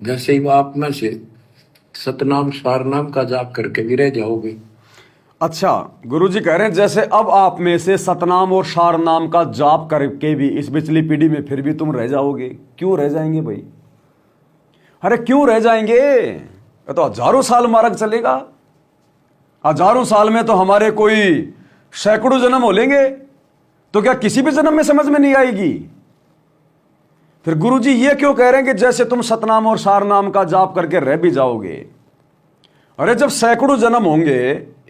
जैसे ही वो आप में से सतनाम सारनाम का जाप करके भी रह जाओगे। अच्छा, गुरुजी कह रहे हैं जैसे अब आप में से सतनाम और शार नाम का जाप करके भी इस पिछली पीढ़ी में फिर भी तुम रह जाओगे। क्यों रह जाएंगे भाई? अरे क्यों रह जाएंगे? ये तो हजारों साल मार्ग चलेगा। हजारों साल में तो हमारे कोई सैकड़ों जन्म हो लेंगे, तो क्या किसी भी जन्म में समझ में नहीं आएगी? फिर गुरुजी ये क्यों कह रहे हैं कि जैसे तुम सतनाम और सार नाम का जाप करके रह भी जाओगे? अरे जब सैकड़ों जन्म होंगे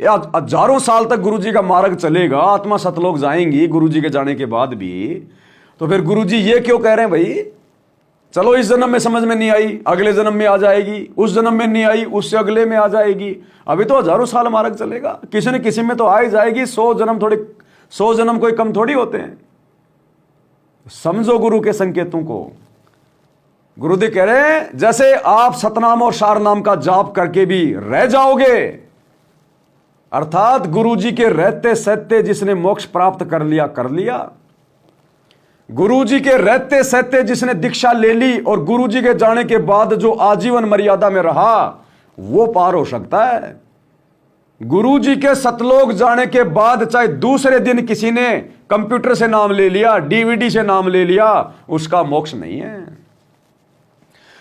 या हजारों साल तक गुरुजी का मार्ग चलेगा, आत्मा सतलोक जाएंगी गुरुजी के जाने के बाद भी, तो फिर गुरुजी ये क्यों कह रहे हैं भाई चलो इस जन्म में समझ में नहीं आई, अगले जन्म में आ जाएगी, उस जन्म में नहीं आई, उससे अगले में आ जाएगी। अभी तो हजारों साल मार्ग चलेगा, किसी न किसी में तो आ ही जाएगी। 100 जन्म कोई कम थोड़ी होते हैं। समझो गुरु के संकेतों को। गुरुदेव कह रहे हैं जैसे आप सतनाम और शार नाम का जाप करके भी रह जाओगे, अर्थात गुरुजी के रहते सहते जिसने मोक्ष प्राप्त कर लिया कर लिया। गुरुजी के रहते सहते जिसने दीक्षा ले ली और गुरुजी के जाने के बाद जो आजीवन मर्यादा में रहा वो पार हो सकता है। गुरुजी के सतलोक जाने के बाद चाहे दूसरे दिन किसी ने कंप्यूटर से नाम ले लिया, डीवीडी से नाम ले लिया, उसका मोक्ष नहीं है।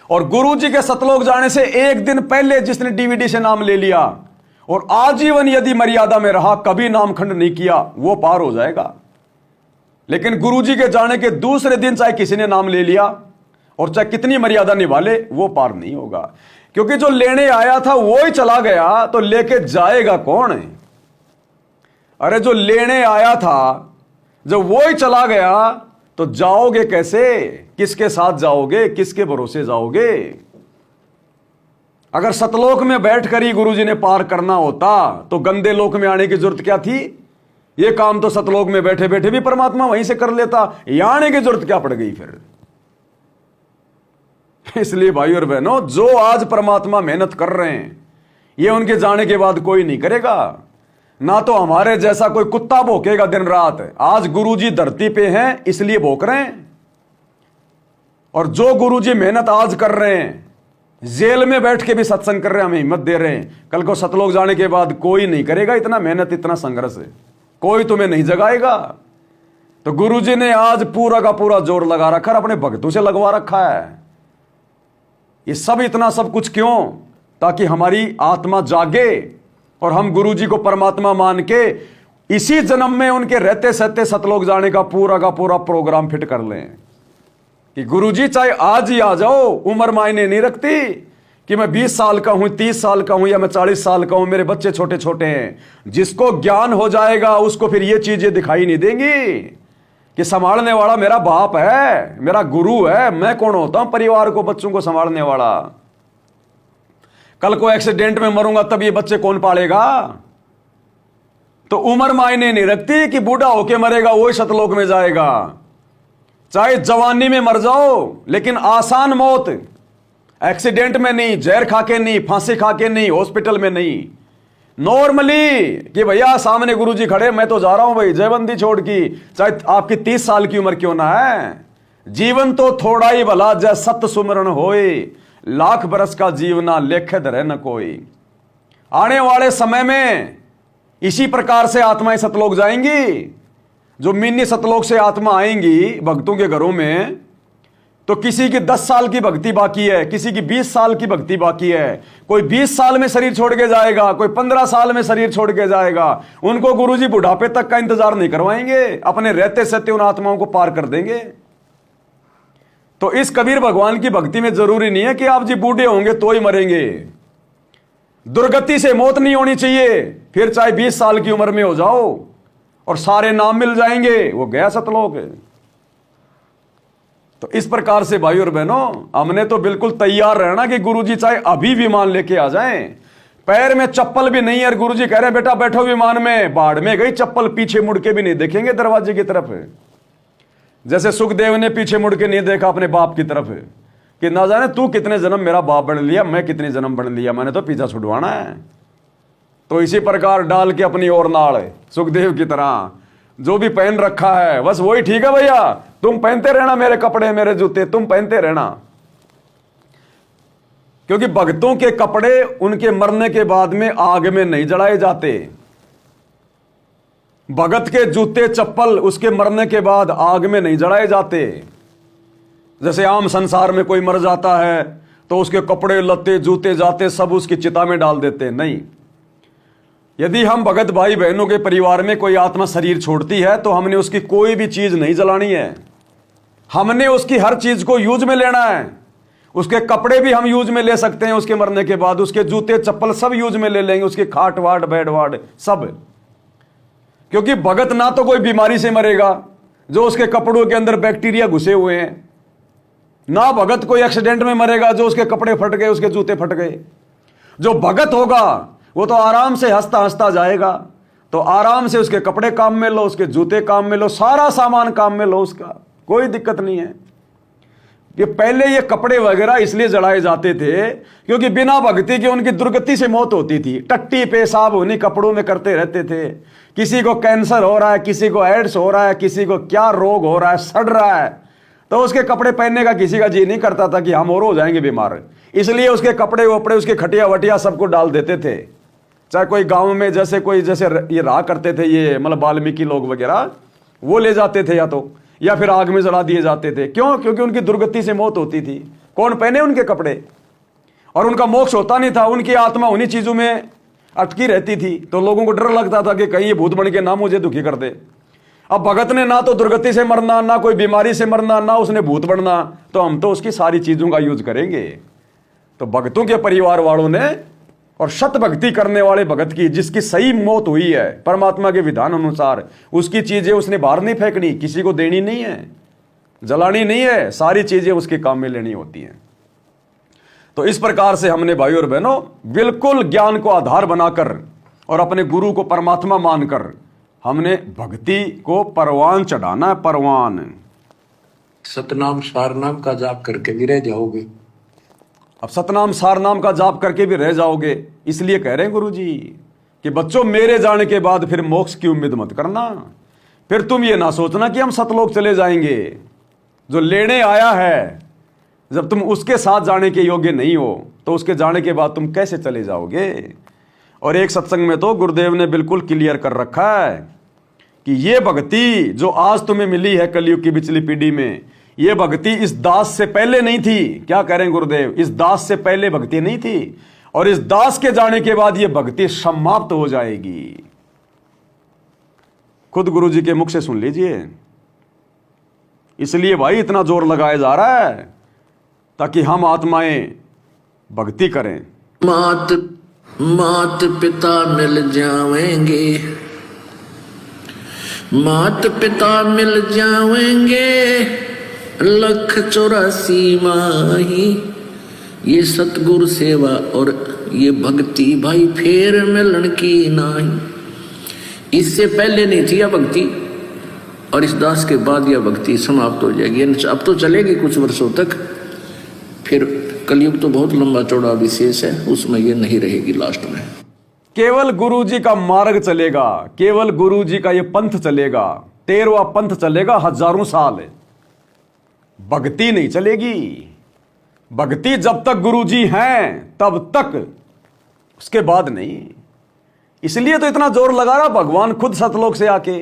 और गुरुजी के सतलोक जाने से एक दिन पहले जिसने डीवीडी से नाम ले लिया और आजीवन यदि मर्यादा में रहा, कभी नामखंड नहीं किया, वो पार हो जाएगा। लेकिन गुरुजी के जाने के दूसरे दिन चाहे किसी ने नाम ले लिया और चाहे कितनी मर्यादा निभा ले, वो पार नहीं होगा। क्योंकि जो लेने आया था वो ही चला गया, तो लेके जाएगा कौन है? अरे जो लेने आया था जब वो ही चला गया तो जाओगे कैसे? किसके साथ जाओगे? किसके भरोसे जाओगे? अगर सतलोक में बैठकर ही गुरुजी ने पार करना होता तो गंदे लोक में आने की जरूरत क्या थी? ये काम तो सतलोक में बैठे बैठे भी परमात्मा वहीं से कर लेता, यहां आने की जरूरत क्या पड़ गई फिर? इसलिए भाई और बहनों, जो आज परमात्मा मेहनत कर रहे हैं ये उनके जाने के बाद कोई नहीं करेगा। ना तो हमारे जैसा कोई कुत्ता भौंकेगा दिन रात। आज गुरुजी धरती पे हैं इसलिए भौंक रहे हैं। और जो गुरुजी मेहनत आज कर रहे हैं, जेल में बैठ के भी सत्संग कर रहे हैं, हमें हिम्मत दे रहे हैं, कल को सतलोक जाने के बाद कोई नहीं करेगा इतना मेहनत, इतना संघर्ष है, कोई तुम्हें नहीं जगाएगा। तो गुरुजी ने आज पूरा का पूरा जोर लगा रखा है, अपने भक्तों से लगवा रखा है। ये सब इतना सब कुछ क्यों? ताकि हमारी आत्मा जागे और हम गुरुजी को परमात्मा मान के इसी जन्म में उनके रहते सहते सतलोक जाने का पूरा प्रोग्राम फिट कर लें। कि गुरुजी चाहे आज ही आ जाओ, उम्र मायने नहीं रखती कि मैं 20 साल का हूं, 30 साल का हूं या मैं 40 साल का हूं, मेरे बच्चे छोटे छोटे हैं। जिसको ज्ञान हो जाएगा उसको फिर ये चीजें दिखाई नहीं देंगी कि संभालने वाला मेरा बाप है, मेरा गुरु है। मैं कौन होता हूं परिवार को, बच्चों को संभालने वाला? कल को एक्सीडेंट में मरूंगा तब ये बच्चे कौन पालेगा? तो उम्र मायने नहीं रखती कि बूढ़ा होके मरेगा वही सतलोक में जाएगा। चाहे जवानी में मर जाओ, लेकिन आसान मौत, एक्सीडेंट में नहीं, जहर खा के नहीं, फांसी खा के नहीं, हॉस्पिटल में नहीं, नॉर्मली कि भैया सामने गुरुजी खड़े, मैं तो जा रहा हूं भाई जयबंदी छोड़ की, चाहे आपकी 30 साल की उम्र क्यों ना है। जीवन तो थोड़ा ही भला जय सत सुमरण होए, लाख बरस का जीवना लेखे धरे न कोई। आने वाले समय में इसी प्रकार से आत्माएं सतलोक जाएंगी। जो मिनी सतलोक से आत्मा आएंगी भक्तों के घरों में, तो किसी की 10 साल की भक्ति बाकी है, किसी की 20 साल की भक्ति बाकी है, कोई 20 साल में शरीर छोड़ के जाएगा, कोई 15 साल में शरीर छोड़ के जाएगा। उनको गुरुजी बुढ़ापे तक का इंतजार नहीं करवाएंगे, अपने रहते सहते उन आत्माओं को पार कर देंगे। तो इस कबीर भगवान की भक्ति में जरूरी नहीं है कि आप जी बूढ़े होंगे तो ही मरेंगे। दुर्गति से मौत नहीं होनी चाहिए, फिर चाहे 20 साल की उम्र में हो जाओ और सारे नाम मिल जाएंगे, वो गया सतलोक है। तो इस प्रकार से भाई और बहनों, हमने तो बिल्कुल तैयार रहना कि गुरुजी चाहे अभी विमान लेके आ जाएं, पैर में चप्पल भी नहीं है, गुरुजी कह रहे हैं बेटा बैठो विमान में, बाढ़ में गई चप्पल, पीछे मुड़ के भी नहीं देखेंगे दरवाजे की तरफ। जैसे सुखदेव ने पीछे मुड़ के नहीं देखा अपने बाप की तरफ कि ना जाने तू कितने जन्म मेरा बाप बन लिया, मैं कितने जन्म बन लिया, मैंने तो पीछा छुड़वाना है। तो इसी प्रकार डाल के अपनी ओर नाड़ सुखदेव की तरह जो भी पहन रखा है बस वही ठीक है भैया, तुम पहनते रहना मेरे कपड़े मेरे जूते, तुम पहनते रहना। क्योंकि भक्तों के कपड़े उनके मरने के बाद में आग में नहीं जलाए जाते। भगत के जूते चप्पल उसके मरने के बाद आग में नहीं जलाए जाते। जैसे आम संसार में कोई मर जाता है तो उसके कपड़े लत्ते जूते जाते सब उसकी चिता में डाल देते, नहीं। यदि हम भगत भाई बहनों के परिवार में कोई आत्मा शरीर छोड़ती है तो हमने उसकी कोई भी चीज नहीं जलानी है। हमने उसकी हर चीज को यूज में लेना है। उसके कपड़े भी हम यूज में ले सकते हैं उसके मरने के बाद, उसके जूते चप्पल सब यूज में ले लेंगे, उसकी खाट वाट बेड वाट सब। क्योंकि भगत ना तो कोई बीमारी से मरेगा जो उसके कपड़ों के अंदर बैक्टीरिया घुसे हुए हैं, ना भगत कोई एक्सीडेंट में मरेगा जो उसके कपड़े फट गए उसके जूते फट गए। जो भगत होगा वो तो आराम से हंसता हंसता जाएगा, तो आराम से उसके कपड़े काम में लो, उसके जूते काम में लो, सारा सामान काम में लो, उसका कोई दिक्कत नहीं है। कि पहले ये कपड़े वगैरह इसलिए जलाए जाते थे क्योंकि बिना भक्ति के उनकी दुर्गति से मौत होती थी। टट्टी पेशाब उन्हीं कपड़ों में करते रहते थे। किसी को कैंसर हो रहा है, किसी को एड्स हो रहा है, किसी को क्या रोग हो रहा है, सड़ रहा है, तो उसके कपड़े पहनने का किसी का जी नहीं करता था कि हम और हो जाएंगे बीमार, इसलिए उसके कपड़े वपड़े उसके खटिया वटिया सबको डाल देते थे। चाहे कोई गांव में जैसे ये रहा करते थे ये मतलब वाल्मीकि लोग वगैरह, वो ले जाते थे या फिर आग में जला दिए जाते थे। क्यों? क्योंकि उनकी दुर्गति से मौत होती थी। कौन पहने उनके कपड़े? और उनका मोक्ष होता नहीं था, उनकी आत्मा उन्हीं चीजों में अटकी रहती थी। तो लोगों को डर लगता था कि कहीं ये भूत बन के ना मुझे दुखी कर दे। अब भगत ने ना तो दुर्गति से मरना, ना कोई बीमारी से मरना, ना उसने भूत बनना, तो हम तो उसकी सारी चीजों का यूज करेंगे। तो भक्तों के परिवार वालों ने और शत भक्ति करने वाले भगत की जिसकी सही मौत हुई है परमात्मा के विधान अनुसार, उसकी चीजें उसने बाहर नहीं फेंकनी, किसी को देनी नहीं है, जलानी नहीं है, सारी चीजें उसके काम में लेनी होती हैं। तो इस प्रकार से हमने भाइयों और बहनों बिल्कुल ज्ञान को आधार बनाकर और अपने गुरु को परमात्मा मानकर हमने भक्ति को परवान चढ़ाना है। परवान सतनाम सारनाम का जाप करके भी रह जाओगे। अब सतनाम सारनाम का जाप करके भी रह जाओगे, इसलिए कह रहे हैं गुरु जी कि बच्चों मेरे जाने के बाद फिर मोक्ष की उम्मीद मत करना। फिर तुम ये ना सोचना कि हम सतलोक चले जाएंगे। जो लेने आया है जब तुम उसके साथ जाने के योग्य नहीं हो तो उसके जाने के बाद तुम कैसे चले जाओगे। और एक सत्संग में तो गुरुदेव ने बिल्कुल क्लियर कर रखा है कि ये भक्ति जो आज तुम्हें मिली है कलयुग की पिछली पीढ़ी में, ये भक्ति इस दास से पहले नहीं थी। क्या कह रहे हैं गुरुदेव? इस दास से पहले भक्ति नहीं थी और इस दास के जाने के बाद ये भक्ति समाप्त हो जाएगी। खुद गुरु जी के मुख से सुन लीजिए। इसलिए भाई इतना जोर लगाया जा रहा है ताकि हम आत्माएं भक्ति करें। मात पिता मिल जाएंगे, मात पिता मिल जाएंगे, 184 माही, ये सतगुरु सेवा और ये भक्ति भाई फेर मिलन की नहीं। इससे पहले नहीं थी यह भक्ति और इस दास के बाद यह भक्ति समाप्त हो जाएगी। अब तो चलेगी कुछ वर्षों तक, फिर कलयुग तो बहुत लंबा चौड़ा विशेष है, उसमें ये नहीं रहेगी लास्ट में। केवल गुरु जी का मार्ग चलेगा, केवल गुरु जी का ये पंथ चलेगा, 13वां पंथ चलेगा हजारों साल। भक्ति नहीं चलेगी। भक्ति जब तक गुरु जी हैं तब तक, उसके बाद नहीं। इसलिए तो इतना जोर लगा रहा भगवान खुद सतलोक से आके।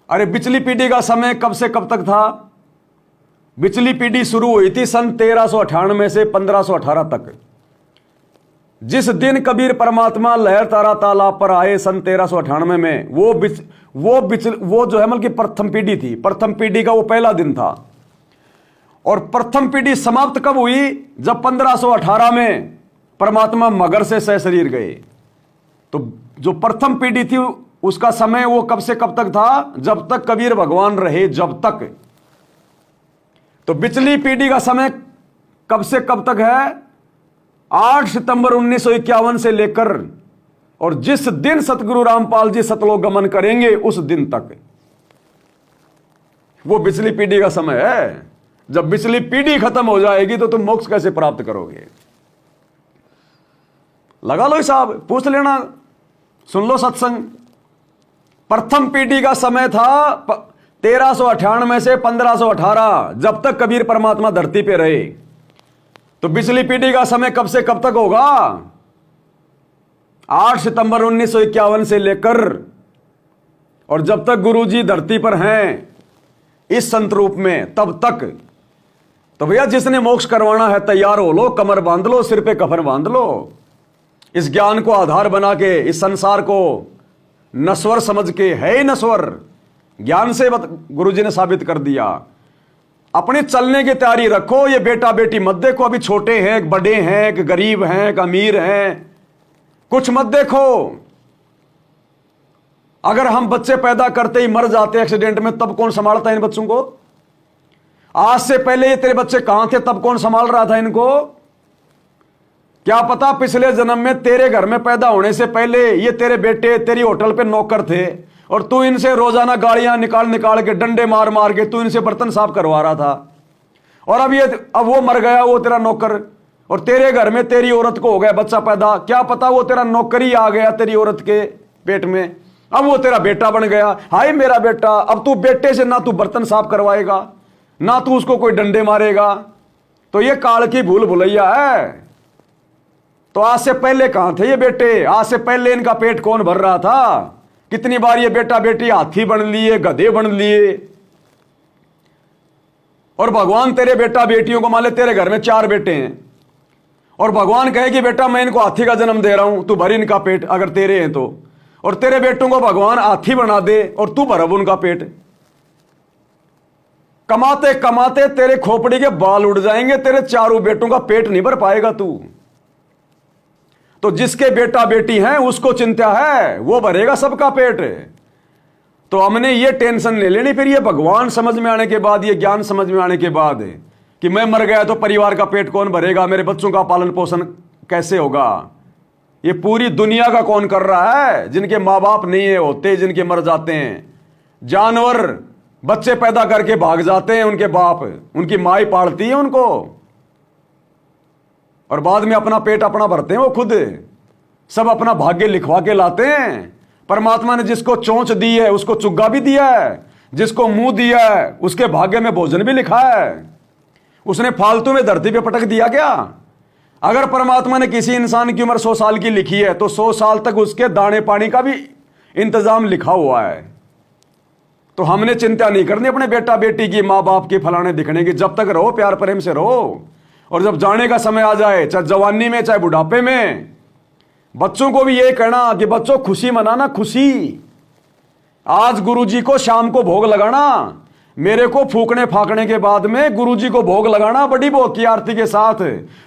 अरे पिछली पीढ़ी का समय कब से कब तक था? पिछली पीढ़ी शुरू हुई थी सन 1398 से 1518 तक। जिस दिन कबीर परमात्मा लहर तारा तालाब पर आए सन 1398 में, वो जो है मतलब की प्रथम पीढ़ी थी। प्रथम पीढ़ी का वो पहला दिन था। और प्रथम पीढ़ी समाप्त कब हुई? जब 1518 में परमात्मा मगर से सशरीर गए। तो जो प्रथम पीढ़ी थी उसका समय वो कब से कब तक था? जब तक कबीर भगवान रहे, जब तक। तो पिछली पीढ़ी का समय कब से कब तक है? 8 सितंबर 1951 से लेकर और जिस दिन सतगुरु रामपाल जी सतलोक गमन करेंगे उस दिन तक, वो पिछली पीढ़ी का समय है। जब पिछली पीढ़ी खत्म हो जाएगी तो तुम मोक्ष कैसे प्राप्त करोगे? लगा लो हिसाब, पूछ लेना, सुन लो सत्संग। प्रथम पीढ़ी का समय था 1398 से 1518, जब तक कबीर परमात्मा धरती पे रहे। तो पिछली पीढ़ी का समय कब से कब तक होगा? 8 सितंबर 1951 से लेकर, और जब तक गुरुजी धरती पर हैं इस संत रूप में तब तक। तो भैया जिसने मोक्ष करवाना है तैयार हो लो, कमर बांध लो, सिर पे कफन बांध लो। इस ज्ञान को आधार बना के इस संसार को नश्वर समझ के, है ही नश्वर, ज्ञान से गुरुजी ने साबित कर दिया। अपने चलने की तैयारी रखो। ये बेटा बेटी मत देखो, अभी छोटे हैं, एक बड़े हैं, एक गरीब हैं, एक अमीर हैं, कुछ मत देखो। अगर हम बच्चे पैदा करते ही मर जाते एक्सीडेंट में, तब कौन संभालता इन बच्चों को? आज से पहले ये तेरे बच्चे कहां थे, तब कौन संभाल रहा था इनको? क्या पता पिछले जन्म में तेरे घर में पैदा होने से पहले ये तेरे बेटे तेरी होटल पे नौकर थे, और तू इनसे रोजाना गाड़ियां निकाल निकाल के, डंडे मार मार के तू इनसे बर्तन साफ करवा रहा था। और अब वो मर गया, वो तेरा नौकर, और तेरे घर में तेरी औरत को हो गया बच्चा पैदा। क्या पता वो तेरा नौकर ही आ गया तेरी औरत के पेट में, अब वो तेरा बेटा बन गया। हाय मेरा बेटा, अब तू बेटे से ना तू बर्तन साफ करवाएगा, ना तू उसको कोई डंडे मारेगा। तो ये काल की भूल भुलैया है। तो आज से पहले कहां थे ये बेटे? आज से पहले इनका पेट कौन भर रहा था? कितनी बार ये बेटा बेटी हाथी बन लिए, गधे बन लिए। और भगवान तेरे बेटा बेटियों को, मान ले तेरे घर में 4 बेटे हैं, और भगवान कहे कि बेटा मैं इनको हाथी का जन्म दे रहा हूं, तू भर इनका पेट अगर तेरे हैं तो। और तेरे बेटों को भगवान हाथी बना दे और तू भर अब उनका पेट। कमाते कमाते तेरे खोपड़ी के बाल उड़ जाएंगे, तेरे 4 बेटों का पेट नहीं भर पाएगा तू। तो जिसके बेटा बेटी हैं उसको चिंता है, वो भरेगा सबका पेट। तो हमने ये टेंशन ले लेनी फिर ये भगवान समझ में आने के बाद, ये ज्ञान समझ में आने के बाद, कि मैं मर गया तो परिवार का पेट कौन भरेगा, मेरे बच्चों का पालन पोषण कैसे होगा। ये पूरी दुनिया का कौन कर रहा है? जिनके माँ बाप नहीं है होते, जिनके मर जाते हैं। जानवर बच्चे पैदा करके भाग जाते हैं, उनके बाप, उनकी माँ ही पालती है उनको, और बाद में अपना पेट अपना भरते हैं वो खुद। सब अपना भाग्य लिखवा के लाते हैं। परमात्मा ने जिसको चोंच दी है उसको चुग्गा भी दिया है, जिसको मुंह दिया है उसके भाग्य में भोजन भी लिखा है। उसने फालतू में धरती पे पटक दिया क्या? अगर परमात्मा ने किसी इंसान की उम्र 100 साल की लिखी है तो 100 साल तक उसके दाने पानी का भी इंतजाम लिखा हुआ है। तो हमने चिंता नहीं करनी अपने बेटा बेटी की, माँ बाप की, फलाने दिखने की। जब तक रहो प्यार प्रेम से रहो, और जब जाने का समय आ जाए, चाहे जवानी में चाहे बुढ़ापे में, बच्चों को भी यही कहना कि बच्चों खुशी मनाना, खुशी। आज गुरुजी को शाम को भोग लगाना, मेरे को फूकने फाकने के बाद में गुरुजी को भोग लगाना बड़ी भोग की आरती के साथ,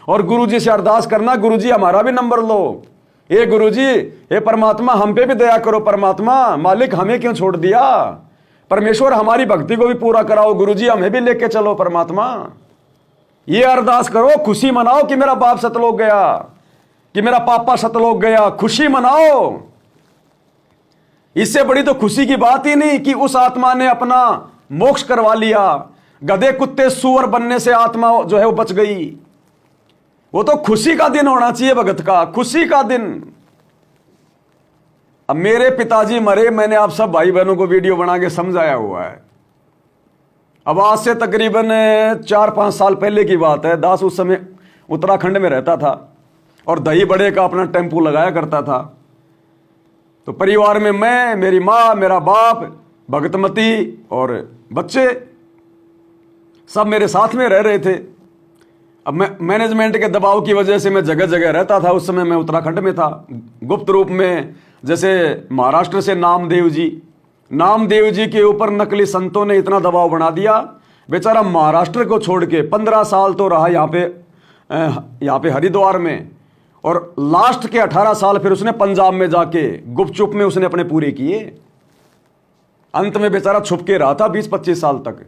और गुरुजी से अरदास करना, गुरुजी हमारा भी नंबर लो। ये गुरुजी, हे परमात्मा हम पे भी दया करो, परमात्मा मालिक हमें क्यों छोड़ दिया, परमेश्वर हमारी भक्ति को भी पूरा कराओ, गुरुजी हमें भी लेके चलो परमात्मा। ये अरदास करो, खुशी मनाओ कि मेरा बाप सतलोक गया, कि मेरा पापा सतलोक गया, खुशी मनाओ। इससे बड़ी तो खुशी की बात ही नहीं कि उस आत्मा ने अपना मोक्ष करवा लिया। गधे कुत्ते सूअर बनने से आत्मा जो है वो बच गई। वो तो खुशी का दिन होना चाहिए भगत का, खुशी का दिन। अब मेरे पिताजी मरे, मैंने आप सब भाई बहनों को वीडियो बना के समझाया हुआ है। अब आज से तकरीबन 4-5 साल पहले की बात है। दास उस समय उत्तराखंड में रहता था और दही बड़े का अपना टेम्पू लगाया करता था। तो परिवार में मैं, मेरी माँ, मेरा बाप, भगतमती और बच्चे सब मेरे साथ में रह रहे थे। अब मैं मैनेजमेंट के दबाव की वजह से मैं जगह जगह रहता था। उस समय मैं उत्तराखंड में था, गुप्त रूप में। जैसे महाराष्ट्र से नामदेव जी के ऊपर नकली संतों ने इतना दबाव बना दिया, बेचारा महाराष्ट्र को छोड़ के 15 साल तो रहा यहाँ पे हरिद्वार में, और लास्ट के 18 साल फिर उसने पंजाब में जाके गुपचुप में उसने अपने पूरे किए। अंत में बेचारा छुप के रहा था 20-25 साल तक।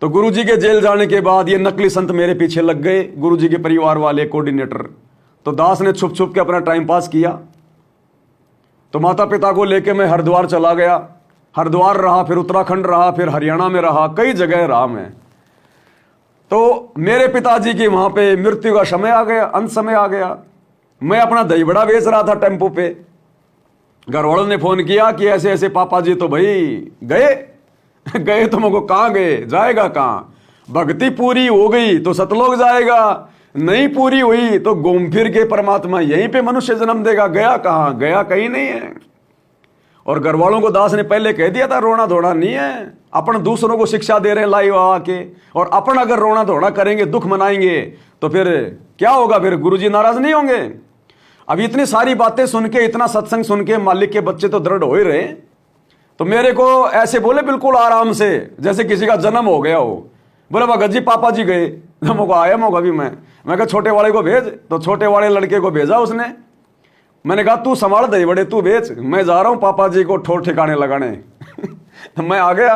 तो गुरुजी के जेल जाने के बाद ये नकली संत मेरे पीछे लग गए, गुरुजी के परिवार वाले, कोऑर्डिनेटर। तो दास ने छुप छुप के अपना टाइम पास किया। तो माता पिता को लेके मैं हरिद्वार चला गया। हरिद्वार रहा, फिर उत्तराखंड रहा, फिर हरियाणा में रहा, कई जगह रहा मैं। तो मेरे पिताजी की वहां पे मृत्यु का समय आ गया, अंत समय आ गया। मैं अपना दही बड़ा बेच रहा था टेम्पो पे। घर वालों ने फोन किया कि ऐसे ऐसे पापा जी तो भाई गए तो मुझको कहाँ गए, जाएगा कहाँ, भक्ति पूरी हो गई तो सतलोक जाएगा, नहीं पूरी हुई तो घूम फिर के परमात्मा यहीं पे मनुष्य जन्म देगा। गया कहाँ? गया कहीं नहीं है। और घर वालों को दास ने पहले कह दिया था रोना धोना नहीं है। अपन दूसरों को शिक्षा दे रहे हैं लाइव आके, और अपन अगर रोना धोना करेंगे, दुख मनाएंगे, तो फिर क्या होगा? फिर गुरुजी नाराज नहीं होंगे? अब इतनी सारी बातें सुन के, इतना सत्संग सुन के मालिक के बच्चे तो दृढ़ हो ही रहे। तो मेरे को ऐसे बोले बिल्कुल आराम से, जैसे किसी का जन्म हो गया हो। बोले भगत जी पापा जी गए, मौको आया मौका भी मैं कहा छोटे वाले को भेज। तो छोटे वाले लड़के को भेजा उसने। मैंने कहा तू संभाल दही बड़े, तू भेज, मैं जा रहा हूं पापा जी को ठोर ठिकाने लगाने। तो मैं आ गया।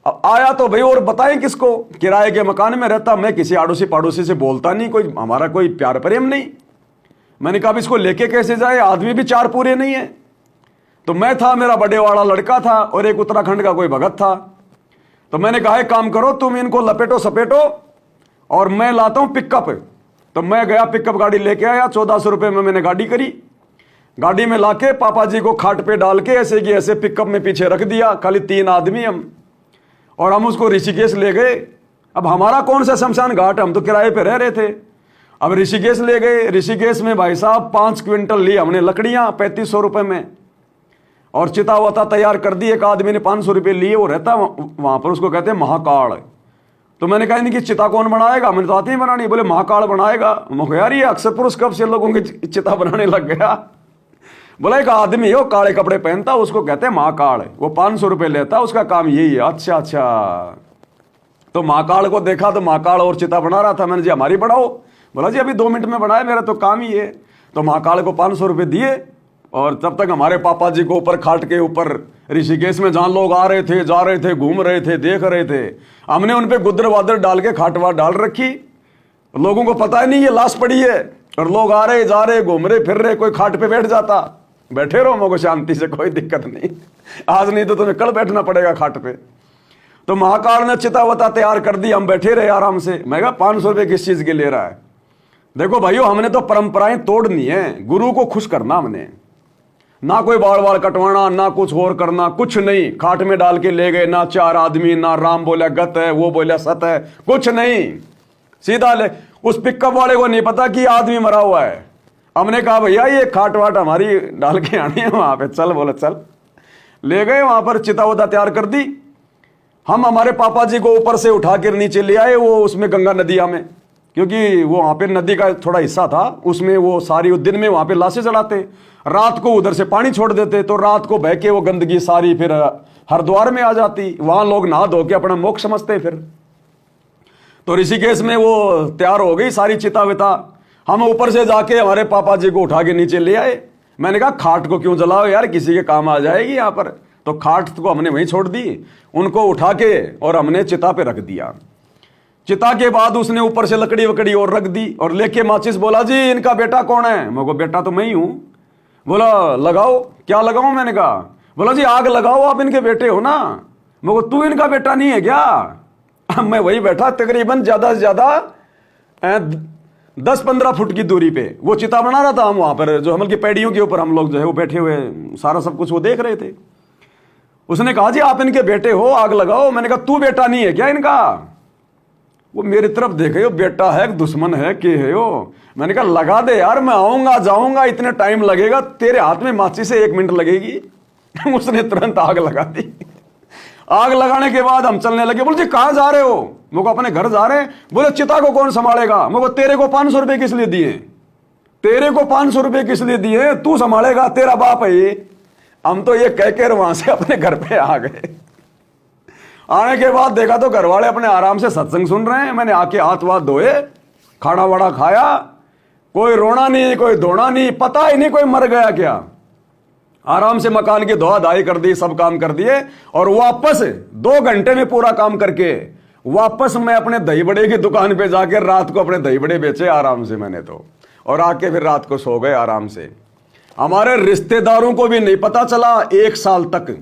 अब आया तो भाई और बताएं किसको, किराए के मकान में रहता, मैं किसी आड़ोसी पाड़ोसी से बोलता नहीं, कोई हमारा कोई प्यार प्रेम नहीं। मैंने कहा इसको लेके कैसे जाए, आदमी भी चार पूरे नहीं है। तो मैं था, मेरा बड़े वाला लड़का था, और एक उत्तराखंड का कोई भगत था। तो मैंने कहा एक काम करो, तुम इनको लपेटो सपेटो और मैं लाता हूं पिकअप। तो मैं गया, पिकअप गाड़ी लेके आया, 1400 रुपये में मैंने गाड़ी करी। गाड़ी में लाके पापा जी को खाट पे डाल के ऐसे कि ऐसे पिकअप में पीछे रख दिया, खाली 3 आदमी हम, और हम उसको ऋषिकेश ले गए। अब हमारा कौन सा शमशान घाट, हम तो किराए पे रह रहे थे। अब ऋषिकेश ले गए। ऋषिकेश में भाई साहब 5 क्विंटल ली हमने लकड़ियां 3500 रुपये में, और चिता वता तैयार कर दी। एक आदमी ने 500 रुपये लिए, वो रहता वहां पर, उसको कहते हैं महाकाल। तो मैंने कहा इनकी चिता कौन बनाएगा, मैंने तो आती ही बनानी। बोले महाकाल बनाएगा। मैं यार ये अक्सर पुरुष कब से लोगों की चिता बनाने लग गया। बोला एक आदमी है वो काले कपड़े पहनता, उसको कहते हैं महाकाल, वो 500 रुपये लेता, उसका काम यही है। अच्छा अच्छा। तो महाकाल को देखा तो महाकाल और चिता बना रहा था। मैंने जी हमारी बढ़ाओ। बोला जी अभी 2 मिनट में बनाए, मेरा तो काम ही है। तो महाकाल को 500 रुपये दिए, और तब तक हमारे पापा जी को ऊपर खाट के ऊपर ऋषिकेश में जहां लोग आ रहे थे, जा रहे थे, घूम रहे थे, देख रहे थे, हमने उन पे गुदर वादर डाल के खाटवा डाल रखी। लोगों को पता ही नहीं ये लाश पड़ी है, और लोग आ रहे जा रहे, घूम रहे फिर रहे। कोई खाट पे बैठ जाता, बैठे रहो मो को शांति से, कोई दिक्कत नहीं, आज नहीं तो तुम्हें कल बैठना पड़ेगा खाट पे। तो महाकाल ने चितावता तैयार कर दी, हम बैठे रहे आराम से। मैं कहा 500 रुपये किस चीज के ले रहा है? देखो भाइयों, हमने तो परंपराएं तोड़नी है, गुरु को खुश करना हमने, ना कोई बाल बाल कटवाना, ना कुछ और करना, कुछ नहीं। खाट में डाल के ले गए, ना 4 आदमी, ना राम बोला गत है, वो बोला सत है, कुछ नहीं, सीधा ले। उस पिकअप वाले को नहीं पता कि आदमी मरा हुआ है। हमने कहा भैया ये खाट वाट हमारी डाल के आनी है वहां पे, चल। बोले चल। ले गए वहां पर, चिता वता तैयार कर दी। हम हमारे पापा जी को ऊपर से उठा कर नीचे ले आए, वो उसमें गंगा नदिया में, क्योंकि वो वहां पे नदी का थोड़ा हिस्सा था, उसमें वो सारी दिन में वहां पे लाशें चढ़ाते, रात को उधर से पानी छोड़ देते, तो रात को बह के वो गंदगी सारी फिर हरिद्वार में आ जाती। वहां लोग नहा धो के अपना मोक्ष समझते। फिर तो ऋषिकेश में वो तैयार हो गई सारी चिता विता। हम ऊपर से जाके हमारे पापा जी को उठा के नीचे ले आए। मैंने कहा खाट को क्यों जलाओ यार, किसी के काम आ जाएगी यहाँ पर। तो खाट को हमने वहीं छोड़ दी, उनको उठा के और हमने चिता पे रख दिया। चिता के बाद उसने ऊपर से लकड़ी वकड़ी और रख दी, और लेके माचिस बोला जी इनका बेटा कौन है? मैं को बेटा तो मैं ही हूं। बोला लगाओ। क्या लगाऊं? मैंने कहा। बोला जी आग लगाओ, आप इनके बेटे हो ना। मैं को तू इनका बेटा नहीं है क्या? मैं वही बैठा, तकरीबन ज्यादा से ज्यादा 10-15 फुट की दूरी पे वो चिता बना रहा था। हम वहां पर जो हमल की पैड़ियों के ऊपर हम लोग जो है वो बैठे हुए, सारा सब कुछ वो देख रहे थे। उसने कहा जी आप इनके बेटे हो, आग लगाओ। मैंने कहा तू बेटा नहीं है क्या इनका? वो मेरी तरफ देखे, हो बेटा है दुश्मन है के है हो? मैंने कहा लगा दे यार, मैं आऊंगा जाऊंगा, इतने टाइम लगेगा, तेरे हाथ में माचिस से 1 मिनट लगेगी। उसने तुरंत आग लगा दी। आग लगाने के बाद हम चलने लगे। बोले जी कहां जा रहे हो? मुझको अपने घर जा रहे हैं। बोले चिता को कौन संभालेगा? मुझको तेरे को 500 रुपये किस लिए दिए? तेरे को 500 रुपये किस लिए दिए? तू संभालेगा, तेरा बाप है ये। हम तो ये कह के वहां से अपने घर पे आ गए। आने के बाद देखा तो घर वाले अपने आराम से सत्संग सुन रहे हैं। मैंने आके हाथ वाथ धोए, खाना वाड़ा खाया, कोई रोना नहीं, कोई धोना नहीं, पता ही नहीं कोई मर गया क्या। आराम से मकान की धोआ धाई कर दी, सब काम कर दिए, और वापस 2 घंटे में पूरा काम करके वापस मैं अपने दही बड़े की दुकान पे जाकर रात को अपने दही बड़े बेचे आराम से मैंने तो, और आके फिर रात को सो गए आराम से। हमारे रिश्तेदारों को भी नहीं पता चला 1 साल तक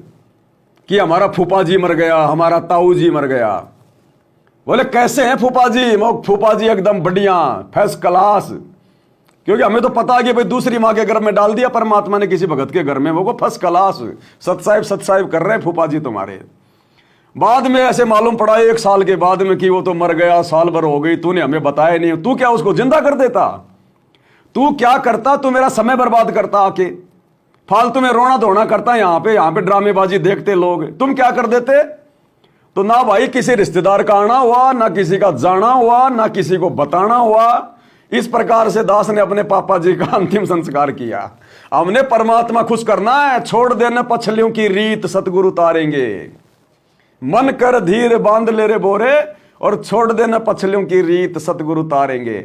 कि हमारा फूफा जी मर गया, हमारा ताऊ जी मर गया। बोले कैसे हैं फूफा जी? फूफा जी एकदम बढ़िया, फर्स्ट क्लास, क्योंकि हमें तो पता है कि भाई दूसरी माँ के घर में डाल दिया परमात्मा ने किसी भगत के घर में, वो फर्स्ट क्लास, सत साहिब कर रहे हैं फूफा जी तुम्हारे। बाद में ऐसे मालूम पड़ा 1 साल के बाद में कि वो तो मर गया, साल भर हो गई, तूने हमें बताया नहीं। तू क्या उसको जिंदा कर देता? तू क्या करता? तू मेरा समय बर्बाद करता, आके फालतू में रोना धोना करता। यहाँ पे ड्रामेबाजी देखते लोग, तुम क्या कर देते? तो ना भाई किसी रिश्तेदार का आना हुआ, ना किसी का जाना हुआ, ना किसी को बताना हुआ। इस प्रकार से दास ने अपने पापा जी का अंतिम संस्कार किया। हमने परमात्मा खुश करना है, छोड़ देना पछलियों की रीत, सतगुरु तारेंगे। मन कर धीर बांध ले रे बोरे, और छोड़ देना पछलियों की रीत, सतगुरु तारेंगे।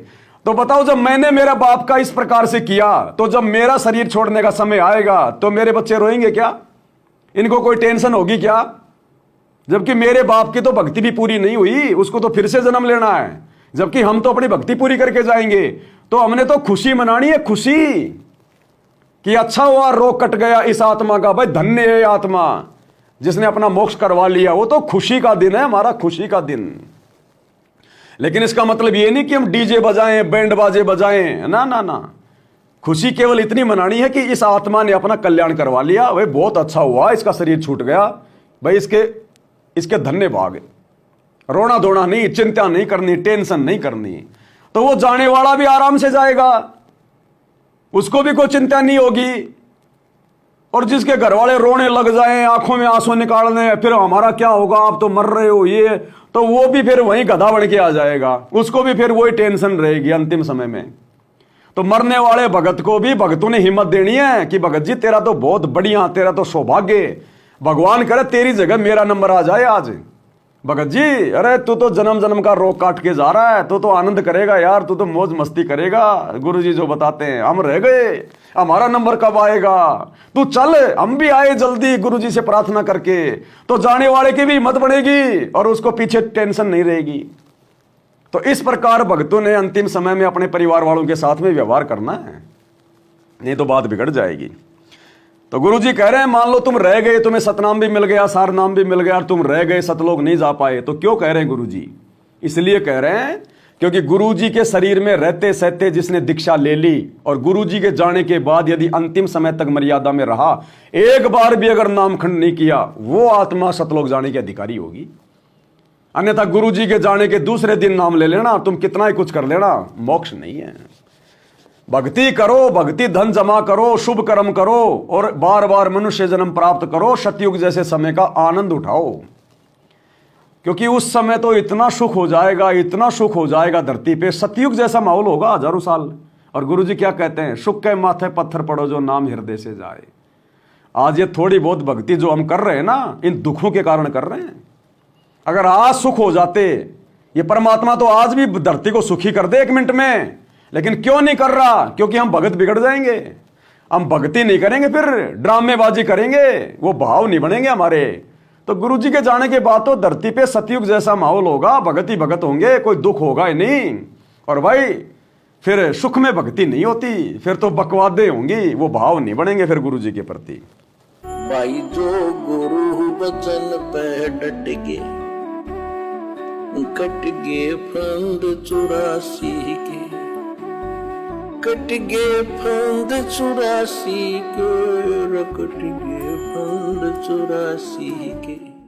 तो बताओ, जब मैंने मेरा बाप का इस प्रकार से किया, तो जब मेरा शरीर छोड़ने का समय आएगा तो मेरे बच्चे रोएंगे क्या? इनको कोई टेंशन होगी क्या? जबकि मेरे बाप की तो भक्ति भी पूरी नहीं हुई, उसको तो फिर से जन्म लेना है। जबकि हम तो अपनी भक्ति पूरी करके जाएंगे। तो हमने तो खुशी मनानी है, खुशी कि अच्छा हुआ रोग कट गया इस आत्मा का। भाई धन्य है आत्मा जिसने अपना मोक्ष करवा लिया। वो तो खुशी का दिन है हमारा, खुशी का दिन। लेकिन इसका मतलब ये नहीं कि हम डीजे बजाएं, बैंड बाजे बजाएं, ना ना ना। खुशी केवल इतनी मनानी है कि इस आत्मा ने अपना कल्याण करवा लिया। भाई बहुत अच्छा हुआ, इसका शरीर छूट गया, भाई इसके धन्य भाग। रोना धोना नहीं, चिंता नहीं करनी, टेंशन नहीं करनी। तो वो जाने वाला भी आराम से जाएगा, उसको भी कोई चिंता नहीं होगी। और जिसके घर वाले रोने लग जाएं, आंखों में आंसू निकालने, फिर हमारा क्या होगा, आप तो मर रहे हो, ये, तो वो भी फिर वहीं गधा बन के आ जाएगा। उसको भी फिर वही टेंशन रहेगी अंतिम समय में। तो मरने वाले भगत को भी भगतों ने हिम्मत देनी है कि भगत जी तेरा तो बहुत बढ़िया, तेरा तो सौभाग्य, भगवान करे तेरी जगह मेरा नंबर आ जाए आज। भगत जी, अरे तू तो जन्म जन्म का रोग काट के जा रहा है, तू तो आनंद करेगा यार, तू तो मौज मस्ती करेगा। गुरुजी जो बताते हैं, हम रह गए, हमारा नंबर कब आएगा, तू चल, हम भी आए जल्दी गुरुजी से प्रार्थना करके। तो जाने वाले की भी हिम्मत बढ़ेगी और उसको पीछे टेंशन नहीं रहेगी। तो इस प्रकार भक्तों ने अंतिम समय में अपने परिवार वालों के साथ में व्यवहार करना है, नहीं तो बात बिगड़ जाएगी। तो गुरुजी कह रहे हैं, मान लो तुम रह गए, तुम्हें सतनाम भी मिल गया, सार नाम भी मिल गया, और तुम रह गए, सतलोक नहीं जा पाए। तो क्यों कह रहे हैं गुरुजी? इसलिए कह रहे हैं क्योंकि गुरुजी के शरीर में रहते सहते जिसने दीक्षा ले ली और गुरुजी के जाने के बाद यदि अंतिम समय तक मर्यादा में रहा, एक बार भी अगर नामखंड नहीं किया, वो आत्मा सतलोक जाने की अधिकारी होगी। अन्यथा गुरुजी के जाने के दूसरे दिन नाम ले लेना, तुम कितना ही कुछ कर लेना, मोक्ष नहीं है। भक्ति करो, भक्ति धन जमा करो, शुभ कर्म करो और बार बार मनुष्य जन्म प्राप्त करो, सतयुग जैसे समय का आनंद उठाओ। क्योंकि उस समय तो इतना सुख हो जाएगा, इतना सुख हो जाएगा धरती पे, सतयुग जैसा माहौल होगा हजारों साल। और गुरुजी क्या कहते हैं, सुख के माथे पत्थर पड़ो जो नाम हृदय से जाए। आज ये थोड़ी बहुत भक्ति जो हम कर रहे हैं ना, इन दुखों के कारण कर रहे हैं। अगर आज सुख हो जाते, ये परमात्मा तो आज भी धरती को सुखी कर दे 1 मिनट में, लेकिन क्यों नहीं कर रहा? क्योंकि हम भगत बिगड़ जाएंगे। हम भक्ति नहीं करेंगे, फिर ड्रामेबाजी करेंगे, वो भाव नहीं बनेंगे हमारे। तो गुरुजी के जाने के बाद तो धरती पे सतयुग जैसा माहौल होगा, भगत ही भगत होंगे, कोई दुख होगा ही नहीं। और भाई फिर सुख में भक्ति नहीं होती, फिर तो बकवादे होंगी, वो भाव नहीं बनेंगे फिर गुरुजी के प्रति। भाई जो गुरु बचन पे डट गे, कट गे फंद 84 के, कट गे फंद 84 के, कट गे फंद 84 के।